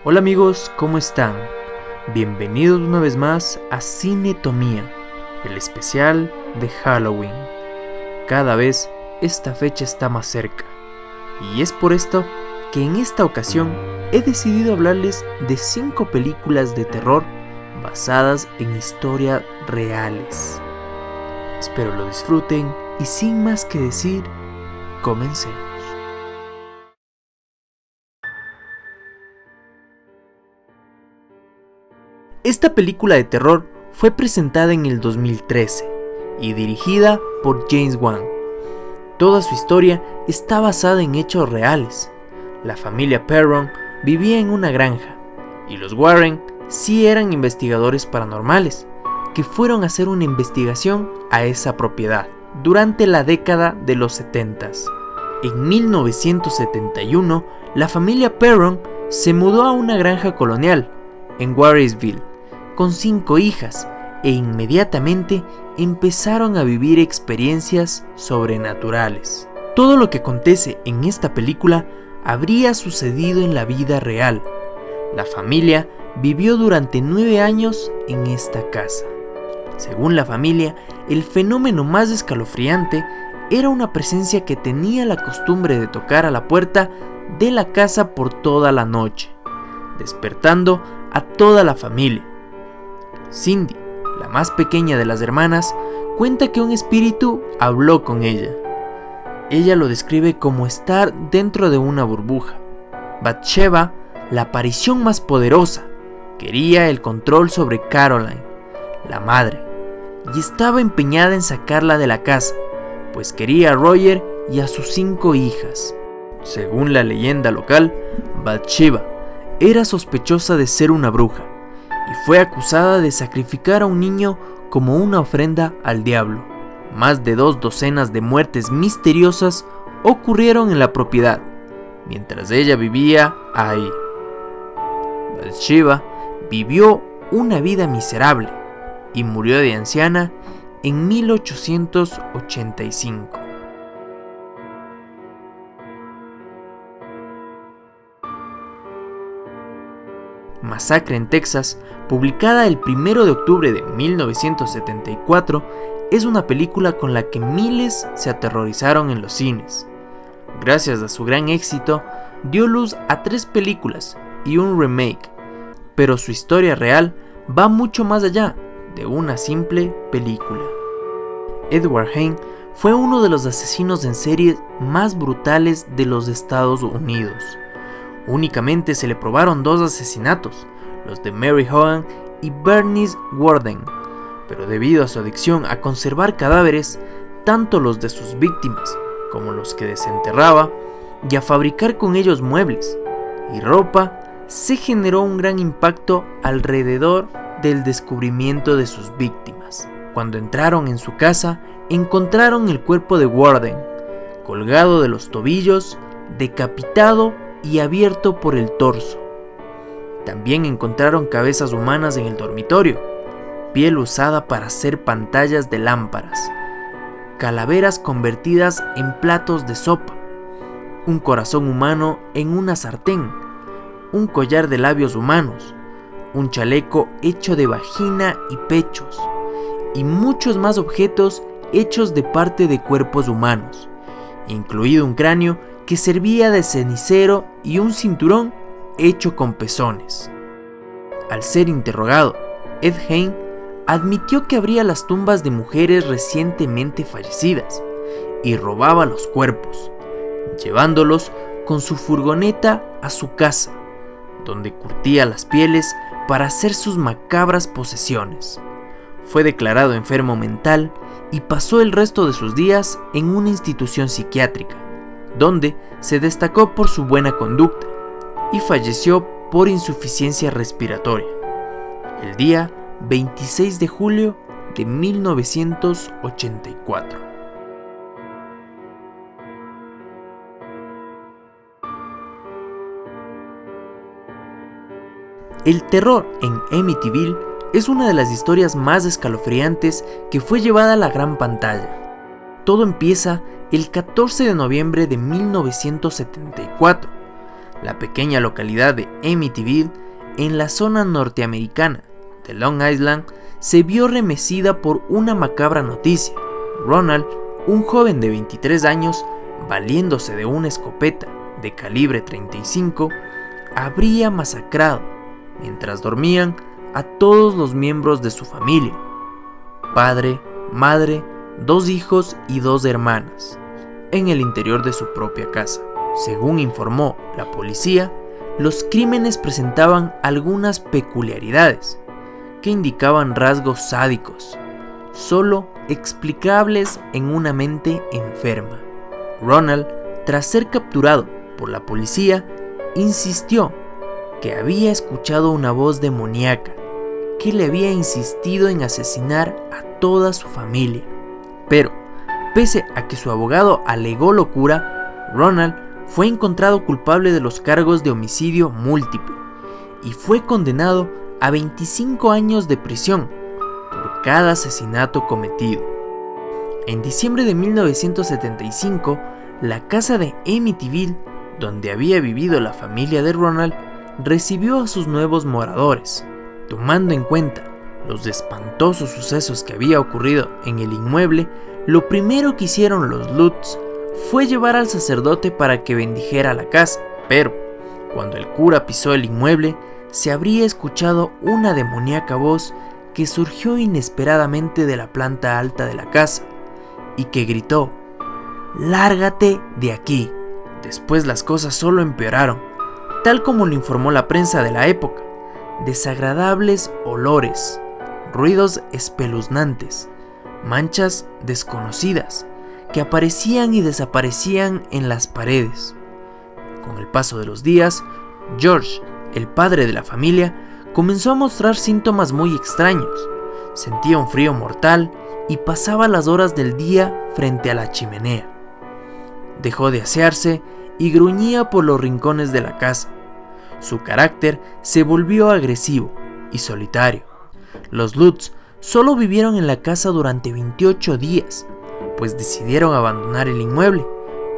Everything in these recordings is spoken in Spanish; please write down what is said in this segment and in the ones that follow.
Hola amigos, ¿cómo están? Bienvenidos una vez más a Cinetomía, el especial de Halloween. Cada vez esta fecha está más cerca, y es por esto que en esta ocasión he decidido hablarles de 5 películas de terror basadas en historias reales. Espero lo disfruten y sin más que decir, comencemos. Esta película de terror fue presentada en el 2013 y dirigida por James Wan. Toda su historia está basada en hechos reales. La familia Perron vivía en una granja y los Warren sí eran investigadores paranormales que fueron a hacer una investigación a esa propiedad durante la década de los 70s. En 1971, la familia Perron se mudó a una granja colonial en Warrensville con 5 hijas e inmediatamente empezaron a vivir experiencias sobrenaturales. Todo lo que acontece en esta película habría sucedido en la vida real. La familia vivió durante 9 años en esta casa. Según la familia, el fenómeno más escalofriante era una presencia que tenía la costumbre de tocar a la puerta de la casa por toda la noche, despertando a toda la familia. Cindy, la más pequeña de las hermanas, cuenta que un espíritu habló con ella. Ella lo describe como estar dentro de una burbuja. Bathsheba, la aparición más poderosa, quería el control sobre Caroline, la madre, y estaba empeñada en sacarla de la casa, pues quería a Roger y a sus 5 hijas. Según la leyenda local, Bathsheba era sospechosa de ser una bruja y fue acusada de sacrificar a un niño como una ofrenda al diablo. Más de 2 docenas de muertes misteriosas ocurrieron en la propiedad, mientras ella vivía ahí. Bathsheba vivió una vida miserable y murió de anciana en 1885. Masacre en Texas, publicada el 1 de octubre de 1974, es una película con la que miles se aterrorizaron en los cines. Gracias a su gran éxito, dio luz a 3 películas y un remake, pero su historia real va mucho más allá de una simple película. Edward Hain fue uno de los asesinos en serie más brutales de los Estados Unidos. Únicamente se le probaron 2 asesinatos, los de Mary Hogan y Bernice Worden, pero debido a su adicción a conservar cadáveres, tanto los de sus víctimas como los que desenterraba, y a fabricar con ellos muebles y ropa, se generó un gran impacto alrededor del descubrimiento de sus víctimas. Cuando entraron en su casa, encontraron el cuerpo de Worden, colgado de los tobillos, decapitado y abierto por el torso. También encontraron cabezas humanas en el dormitorio, piel usada para hacer pantallas de lámparas, calaveras convertidas en platos de sopa, un corazón humano en una sartén, un collar de labios humanos, un chaleco hecho de vagina y pechos, y muchos más objetos hechos de parte de cuerpos humanos, incluido un cráneo que servía de cenicero y un cinturón hecho con pezones. Al ser interrogado, Ed Hain admitió que abría las tumbas de mujeres recientemente fallecidas y robaba los cuerpos, llevándolos con su furgoneta a su casa, donde curtía las pieles para hacer sus macabras posesiones. Fue declarado enfermo mental y pasó el resto de sus días en una institución psiquiátrica, donde se destacó por su buena conducta y falleció por insuficiencia respiratoria el día 26 de julio de 1984. El terror en Amityville es una de las historias más escalofriantes que fue llevada a la gran pantalla. Todo empieza el 14 de noviembre de 1974. La pequeña localidad de Amityville, en la zona norteamericana de Long Island, se vio remecida por una macabra noticia. Ronald, un joven de 23 años, valiéndose de una escopeta de calibre 35, habría masacrado, mientras dormían, a todos los miembros de su familia: padre, madre, 2 hijos y 2 hermanas, en el interior de su propia casa. Según informó la policía, los crímenes presentaban algunas peculiaridades que indicaban rasgos sádicos, solo explicables en una mente enferma. Ronald, tras ser capturado por la policía, insistió que había escuchado una voz demoníaca que le había insistido en asesinar a toda su familia. Pero, pese a que su abogado alegó locura, Ronald fue encontrado culpable de los cargos de homicidio múltiple y fue condenado a 25 años de prisión por cada asesinato cometido. En diciembre de 1975, la casa de Amityville, donde había vivido la familia de Ronald, recibió a sus nuevos moradores. Tomando en cuenta los espantosos sucesos que había ocurrido en el inmueble, lo primero que hicieron los Lutz fue llevar al sacerdote para que bendijera la casa. Pero, cuando el cura pisó el inmueble, se habría escuchado una demoníaca voz que surgió inesperadamente de la planta alta de la casa y que gritó: «¡Lárgate de aquí!». Después las cosas solo empeoraron, tal como lo informó la prensa de la época. Desagradables olores, ruidos espeluznantes, manchas desconocidas que aparecían y desaparecían en las paredes. Con el paso de los días, George, el padre de la familia, comenzó a mostrar síntomas muy extraños. Sentía un frío mortal y pasaba las horas del día frente a la chimenea. Dejó de asearse y gruñía por los rincones de la casa. Su carácter se volvió agresivo y solitario. Los Lutz solo vivieron en la casa durante 28 días, pues decidieron abandonar el inmueble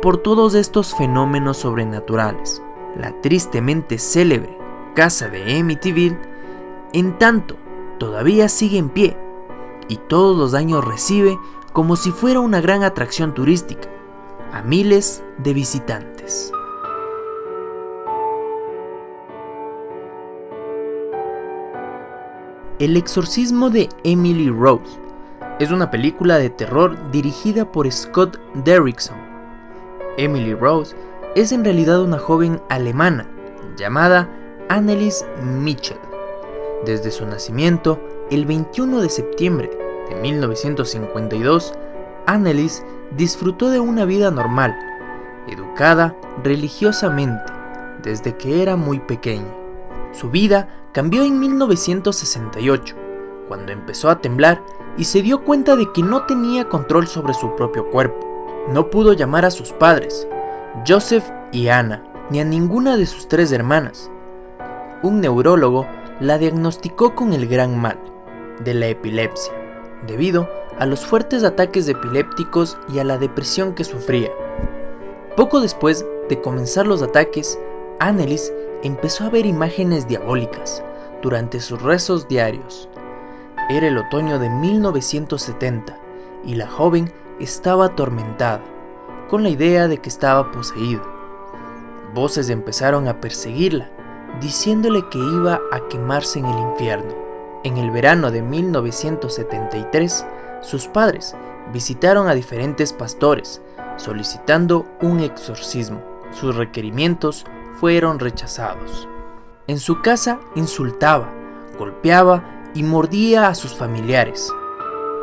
por todos estos fenómenos sobrenaturales. La tristemente célebre casa de Amityville, en tanto, todavía sigue en pie y todos los años recibe, como si fuera una gran atracción turística, a miles de visitantes. El exorcismo de Emily Rose es una película de terror dirigida por Scott Derrickson. Emily Rose es en realidad una joven alemana llamada Annelies Michel. Desde su nacimiento, el 21 de septiembre de 1952, Annelies disfrutó de una vida normal, educada religiosamente desde que era muy pequeña. Su vida cambió en 1968, cuando empezó a temblar y se dio cuenta de que no tenía control sobre su propio cuerpo. No pudo llamar a sus padres, Joseph y Anna, ni a ninguna de sus 3 hermanas. Un neurólogo la diagnosticó con el gran mal de la epilepsia, debido a los fuertes ataques epilépticos y a la depresión que sufría. Poco después de comenzar los ataques, Annelies empezó a ver imágenes diabólicas durante sus rezos diarios. Era el otoño de 1970 y la joven estaba atormentada, con la idea de que estaba poseída. Voces empezaron a perseguirla, diciéndole que iba a quemarse en el infierno. En el verano de 1973, sus padres visitaron a diferentes pastores solicitando un exorcismo. Sus requerimientos fueron rechazados. En su casa insultaba, golpeaba y mordía a sus familiares.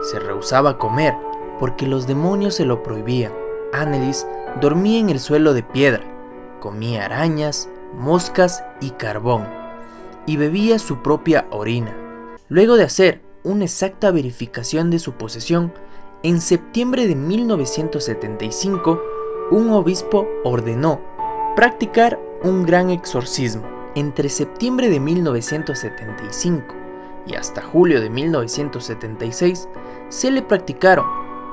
Se rehusaba a comer porque los demonios se lo prohibían. Annelies dormía en el suelo de piedra, comía arañas, moscas y carbón, y bebía su propia orina. Luego de hacer una exacta verificación de su posesión, en septiembre de 1975, un obispo ordenó practicar un gran exorcismo. Entre septiembre de 1975 y hasta julio de 1976 se le practicaron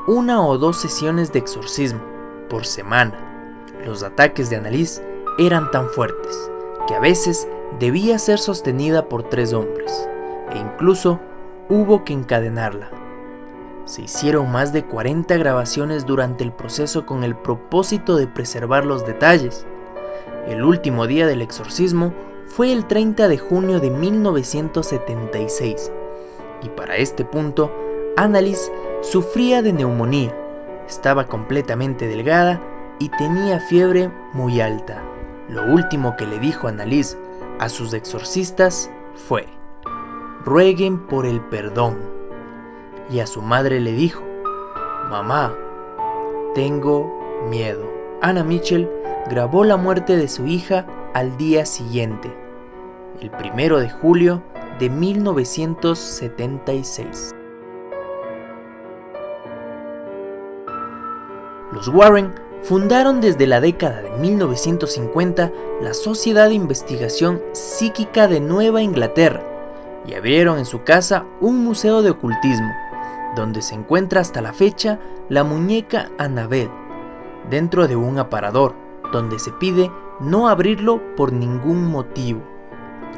1 o 2 sesiones de exorcismo por semana. Los ataques de Annalise eran tan fuertes que a veces debía ser sostenida por 3 hombres e incluso hubo que encadenarla. Se hicieron más de 40 grabaciones durante el proceso con el propósito de preservar los detalles. El último día del exorcismo fue el 30 de junio de 1976 y para este punto Annalise sufría de neumonía, estaba completamente delgada y tenía fiebre muy alta. Lo último que le dijo Annalise a sus exorcistas fue: rueguen por el perdón. Y a su madre le dijo: mamá, tengo miedo. Anna Mitchell grabó la muerte de su hija al día siguiente, el 1 de julio de 1976. Los Warren fundaron desde la década de 1950 la Sociedad de Investigación Psíquica de Nueva Inglaterra y abrieron en su casa un museo de ocultismo, donde se encuentra hasta la fecha la muñeca Annabelle, dentro de un aparador, donde se pide no abrirlo por ningún motivo.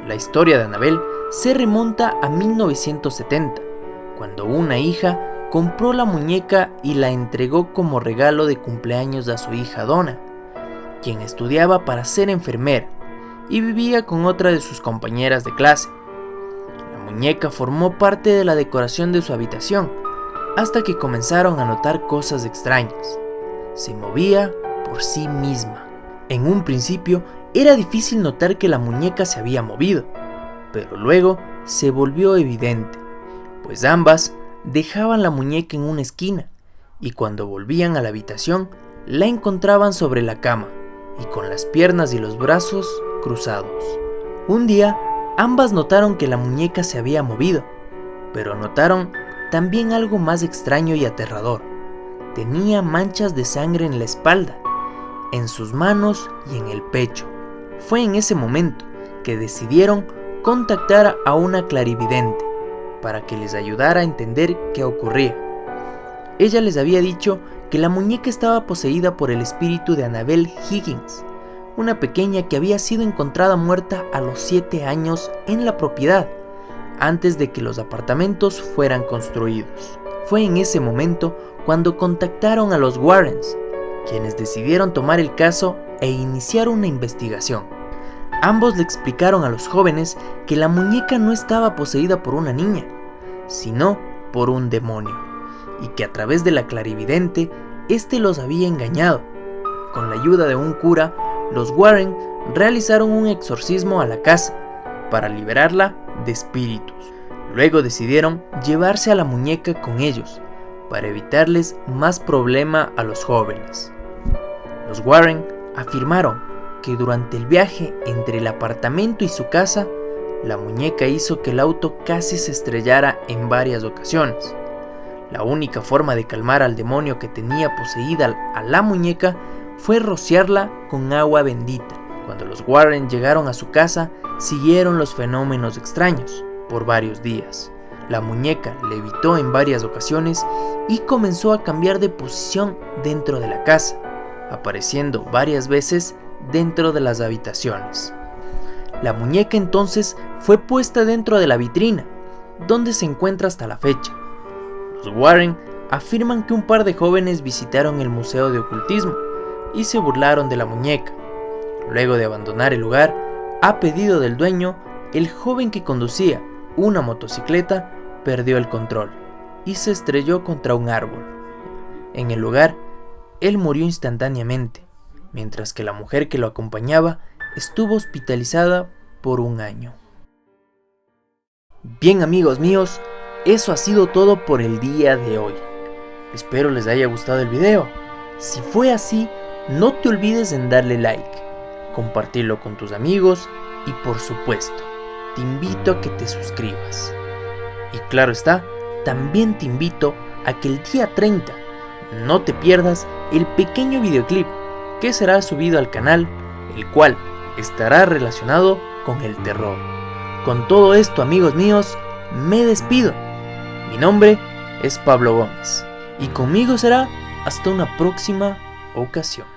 La historia de Annabelle se remonta a 1970, cuando una hija compró la muñeca y la entregó como regalo de cumpleaños a su hija Donna, quien estudiaba para ser enfermera y vivía con otra de sus compañeras de clase. La muñeca formó parte de la decoración de su habitación, hasta que comenzaron a notar cosas extrañas. Se movía por sí misma. En un principio era difícil notar que la muñeca se había movido, pero luego se volvió evidente, pues ambas dejaban la muñeca en una esquina y cuando volvían a la habitación la encontraban sobre la cama y con las piernas y los brazos cruzados. Un día ambas notaron que la muñeca se había movido, pero notaron también algo más extraño y aterrador. Tenía manchas de sangre en la espalda, en sus manos y en el pecho. Fue en ese momento que decidieron contactar a una clarividente para que les ayudara a entender qué ocurría. Ella les había dicho que la muñeca estaba poseída por el espíritu de Annabelle Higgins, una pequeña que había sido encontrada muerta a los 7 años en la propiedad, antes de que los apartamentos fueran construidos. Fue en ese momento cuando contactaron a los Warrens, quienes decidieron tomar el caso e iniciar una investigación. Ambos le explicaron a los jóvenes que la muñeca no estaba poseída por una niña, sino por un demonio, y que a través de la clarividente, éste los había engañado. Con la ayuda de un cura, los Warren realizaron un exorcismo a la casa para liberarla de espíritus. Luego decidieron llevarse a la muñeca con ellos para evitarles más problema a los jóvenes. Los Warren afirmaron que durante el viaje entre el apartamento y su casa, la muñeca hizo que el auto casi se estrellara en varias ocasiones. La única forma de calmar al demonio que tenía poseída a la muñeca fue rociarla con agua bendita. Cuando los Warren llegaron a su casa, siguieron los fenómenos extraños por varios días. La muñeca levitó en varias ocasiones y comenzó a cambiar de posición dentro de la casa, apareciendo varias veces dentro de las habitaciones. La muñeca entonces fue puesta dentro de la vitrina, donde se encuentra hasta la fecha. Los Warren afirman que un par de jóvenes visitaron el museo de ocultismo y se burlaron de la muñeca. Luego de abandonar el lugar, a pedido del dueño, el joven que conducía una motocicleta perdió el control y se estrelló contra un árbol. En el lugar, él murió instantáneamente, mientras que la mujer que lo acompañaba estuvo hospitalizada por 1 año. Bien, amigos míos, eso ha sido todo por el día de hoy. Espero les haya gustado el video. Si fue así, no te olvides en darle like, compartirlo con tus amigos y por supuesto, te invito a que te suscribas. Y claro está, también te invito a que el día 30 no te pierdas el pequeño videoclip que será subido al canal, el cual estará relacionado con el terror. Con todo esto, amigos míos, me despido. Mi nombre es Pablo Gómez y conmigo será hasta una próxima ocasión.